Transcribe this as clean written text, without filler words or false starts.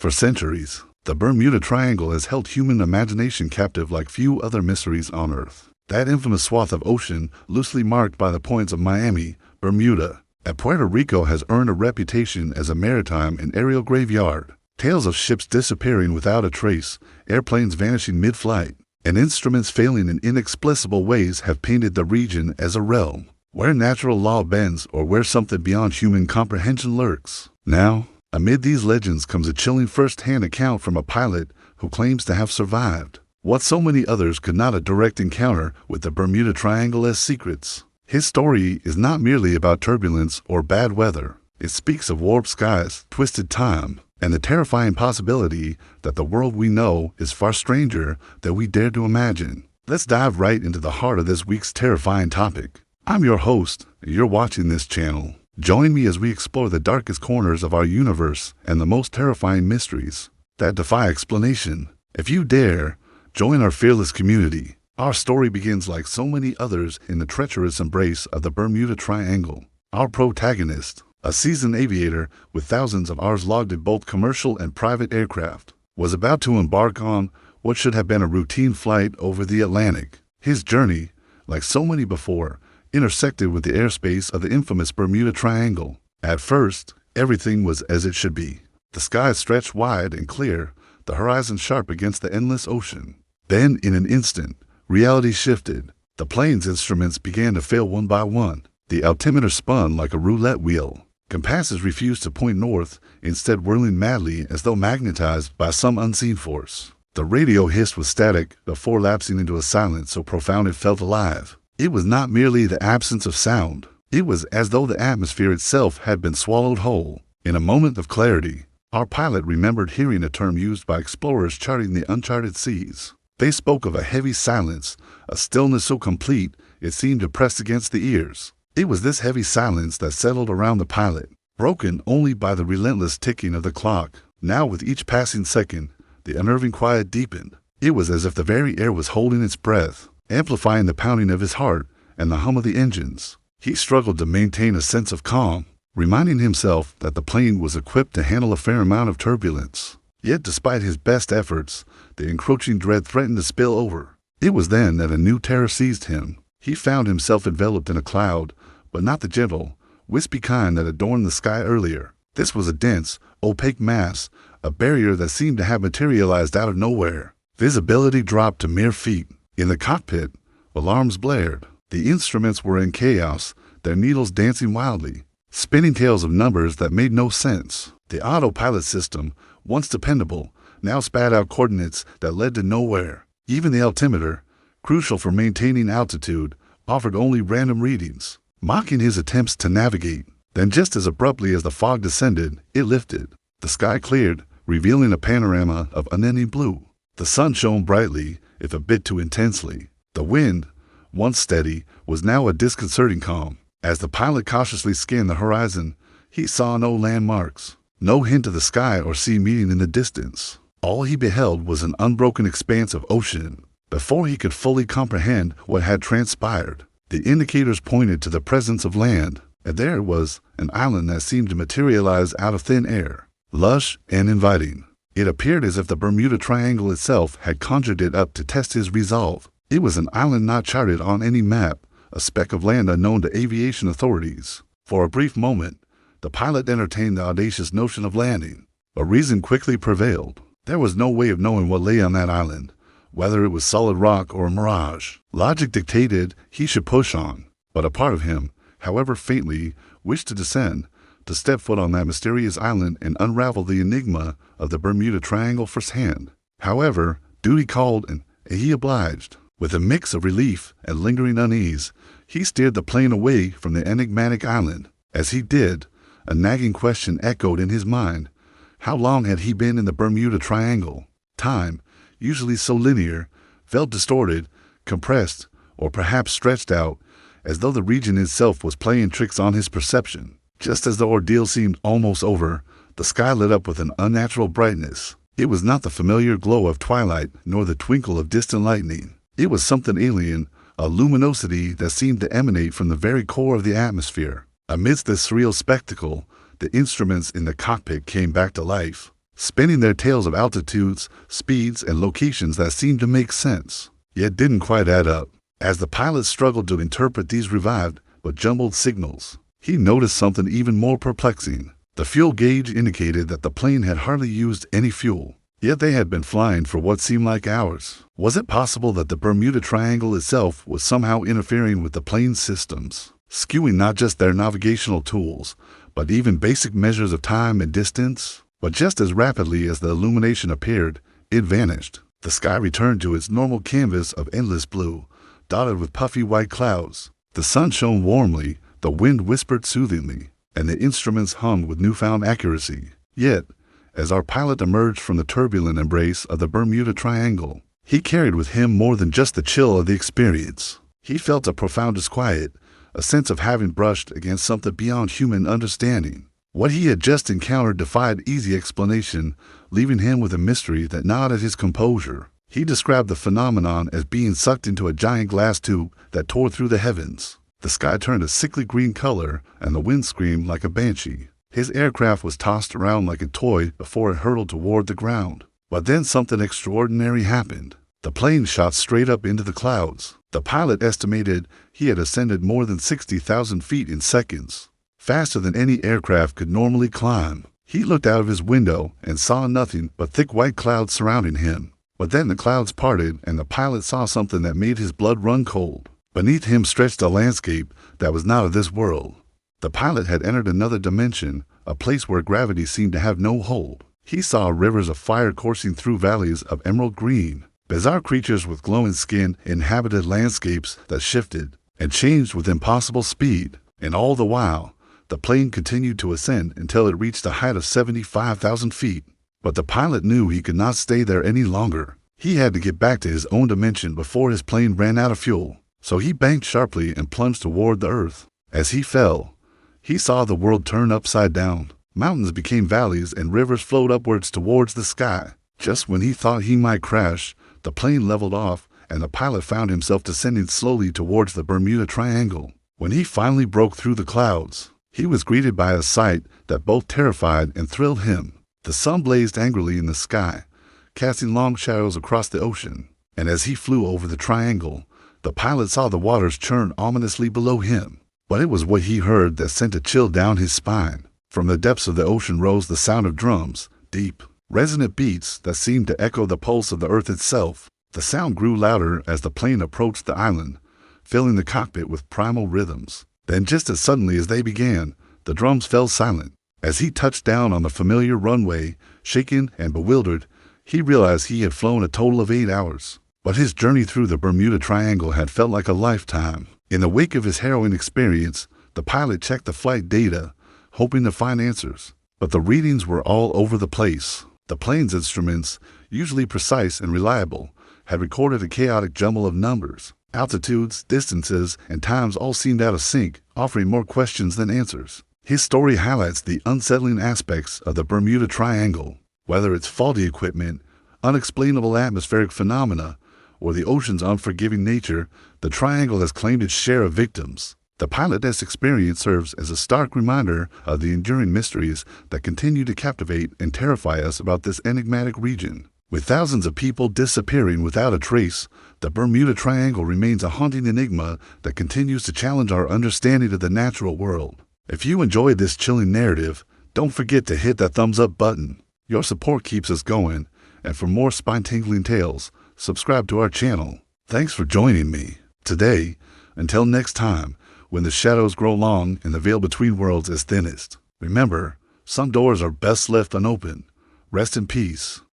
For centuries, the Bermuda Triangle has held human imagination captive like few other mysteries on Earth. That infamous swath of ocean, loosely marked by the points of Miami, Bermuda, and Puerto Rico, has earned a reputation as a maritime and aerial graveyard. Tales of ships disappearing without a trace, airplanes vanishing mid-flight, and instruments failing in inexplicable ways have painted the region as a realm where natural law bends or where something beyond human comprehension lurks. Now, amid these legends comes a chilling first-hand account from a pilot who claims to have survived what so many others could not: a direct encounter with the Bermuda Triangle as secrets. His story is not merely about turbulence or bad weather. It speaks of warped skies, twisted time, and the terrifying possibility that the world we know is far stranger than we dare to imagine. Let's dive right into the heart of this week's terrifying topic. I'm your host, and you're watching this channel. Join me as we explore the darkest corners of our universe and the most terrifying mysteries that defy explanation. If you dare, join our fearless community. Our story begins, like so many others, in the treacherous embrace of the Bermuda Triangle. Our protagonist, a seasoned aviator with thousands of hours logged in both commercial and private aircraft, was about to embark on what should have been a routine flight over the Atlantic. His journey, like so many before, intersected with the airspace of the infamous Bermuda Triangle. At first, everything was as it should be. The skies stretched wide and clear, the horizon sharp against the endless ocean. Then, in an instant, reality shifted. The plane's instruments began to fail one by one. The altimeter spun like a roulette wheel. Compasses refused to point north, instead whirling madly as though magnetized by some unseen force. The radio hissed with static before lapsing into a silence so profound it felt alive. It was not merely the absence of sound. It was as though the atmosphere itself had been swallowed whole. In a moment of clarity, our pilot remembered hearing a term used by explorers charting the uncharted seas. They spoke of a heavy silence, a stillness so complete it seemed to press against the ears. It was this heavy silence that settled around the pilot, broken only by the relentless ticking of the clock. Now, with each passing second, the unnerving quiet deepened. It was as if the very air was holding its breath, amplifying the pounding of his heart and the hum of the engines. He struggled to maintain a sense of calm, reminding himself that the plane was equipped to handle a fair amount of turbulence. Yet, despite his best efforts, the encroaching dread threatened to spill over. It was then that a new terror seized him. He found himself enveloped in a cloud, but not the gentle, wispy kind that adorned the sky earlier. This was a dense, opaque mass, a barrier that seemed to have materialized out of nowhere. Visibility dropped to mere feet. In the cockpit, alarms blared. The instruments were in chaos, their needles dancing wildly, spinning tales of numbers that made no sense. The autopilot system, once dependable, now spat out coordinates that led to nowhere. Even the altimeter, crucial for maintaining altitude, offered only random readings, mocking his attempts to navigate. Then, just as abruptly as the fog descended, it lifted. The sky cleared, revealing a panorama of unending blue. The sun shone brightly, if a bit too intensely. The wind, once steady, was now a disconcerting calm. As the pilot cautiously scanned the horizon, he saw no landmarks, no hint of the sky or sea meeting in the distance. All he beheld was an unbroken expanse of ocean. Before he could fully comprehend what had transpired, the indicators pointed to the presence of land, and there was an island that seemed to materialize out of thin air, lush and inviting. It appeared as if the Bermuda Triangle itself had conjured it up to test his resolve. It was an island not charted on any map, a speck of land unknown to aviation authorities. For a brief moment, the pilot entertained the audacious notion of landing, but reason quickly prevailed. There was no way of knowing what lay on that island, whether it was solid rock or a mirage. Logic dictated he should push on, but a part of him, however faintly, wished to descend, to step foot on that mysterious island and unravel the enigma of the Bermuda Triangle firsthand. However, duty called, and he obliged. With a mix of relief and lingering unease, he steered the plane away from the enigmatic island. As he did, a nagging question echoed in his mind. How long had he been in the Bermuda Triangle? Time, usually so linear, felt distorted, compressed, or perhaps stretched out, as though the region itself was playing tricks on his perception. Just as the ordeal seemed almost over, the sky lit up with an unnatural brightness. It was not the familiar glow of twilight, nor the twinkle of distant lightning. It was something alien, a luminosity that seemed to emanate from the very core of the atmosphere. Amidst this surreal spectacle, the instruments in the cockpit came back to life. spinning their tales of altitudes, speeds, and locations that seemed to make sense, yet didn't quite add up. As the pilot struggled to interpret these revived but jumbled signals, he noticed something even more perplexing. The fuel gauge indicated that the plane had hardly used any fuel, yet they had been flying for what seemed like hours. Was it possible that the Bermuda Triangle itself was somehow interfering with the plane's systems, skewing not just their navigational tools, but even basic measures of time and distance? But just as rapidly as the illumination appeared, it vanished. The sky returned to its normal canvas of endless blue, dotted with puffy white clouds. The sun shone warmly, the wind whispered soothingly, and the instruments hummed with newfound accuracy. Yet, as our pilot emerged from the turbulent embrace of the Bermuda Triangle, he carried with him more than just the chill of the experience. He felt a profound disquiet, a sense of having brushed against something beyond human understanding. What he had just encountered defied easy explanation, leaving him with a mystery that gnawed at his composure. He described the phenomenon as being sucked into a giant glass tube that tore through the heavens. The sky turned a sickly green color, and the wind screamed like a banshee. His aircraft was tossed around like a toy before it hurtled toward the ground. But then something extraordinary happened. The plane shot straight up into the clouds. The pilot estimated he had ascended more than 60,000 feet in seconds, faster than any aircraft could normally climb. He looked out of his window and saw nothing but thick white clouds surrounding him. But then the clouds parted, and the pilot saw something that made his blood run cold. Beneath him stretched a landscape that was not of this world. The pilot had entered another dimension, a place where gravity seemed to have no hold. He saw rivers of fire coursing through valleys of emerald green. Bizarre creatures with glowing skin inhabited landscapes that shifted and changed with impossible speed. And all the while, the plane continued to ascend until it reached a height of 75,000 feet. But the pilot knew he could not stay there any longer. He had to get back to his own dimension before his plane ran out of fuel. So he banked sharply and plunged toward the earth. As he fell, he saw the world turn upside down. Mountains became valleys and rivers flowed upwards towards the sky. Just when he thought he might crash, the plane leveled off and the pilot found himself descending slowly towards the Bermuda Triangle. When he finally broke through the clouds, he was greeted by a sight that both terrified and thrilled him. The sun blazed angrily in the sky, casting long shadows across the ocean. And as he flew over the triangle, the pilot saw the waters churn ominously below him. But it was what he heard that sent a chill down his spine. From the depths of the ocean rose the sound of drums, deep, resonant beats that seemed to echo the pulse of the earth itself. The sound grew louder as the plane approached the island, filling the cockpit with primal rhythms. Then just as suddenly as they began, the drums fell silent. As he touched down on the familiar runway, shaken and bewildered, he realized he had flown a total of 8 hours. But his journey through the Bermuda Triangle had felt like a lifetime. In the wake of his harrowing experience, the pilot checked the flight data, hoping to find answers. But the readings were all over the place. The plane's instruments, usually precise and reliable, had recorded a chaotic jumble of numbers. Altitudes, distances, and times all seemed out of sync, offering more questions than answers. His story highlights the unsettling aspects of the Bermuda Triangle. Whether it's faulty equipment, unexplainable atmospheric phenomena, or the ocean's unforgiving nature, the triangle has claimed its share of victims. The pilot's experience serves as a stark reminder of the enduring mysteries that continue to captivate and terrify us about this enigmatic region. With thousands of people disappearing without a trace, the Bermuda Triangle remains a haunting enigma that continues to challenge our understanding of the natural world. If you enjoyed this chilling narrative, don't forget to hit that thumbs up button. Your support keeps us going, and for more spine-tingling tales, subscribe to our channel. Thanks for joining me today. Until next time, when the shadows grow long and the veil between worlds is thinnest. Remember, some doors are best left unopened. Rest in peace.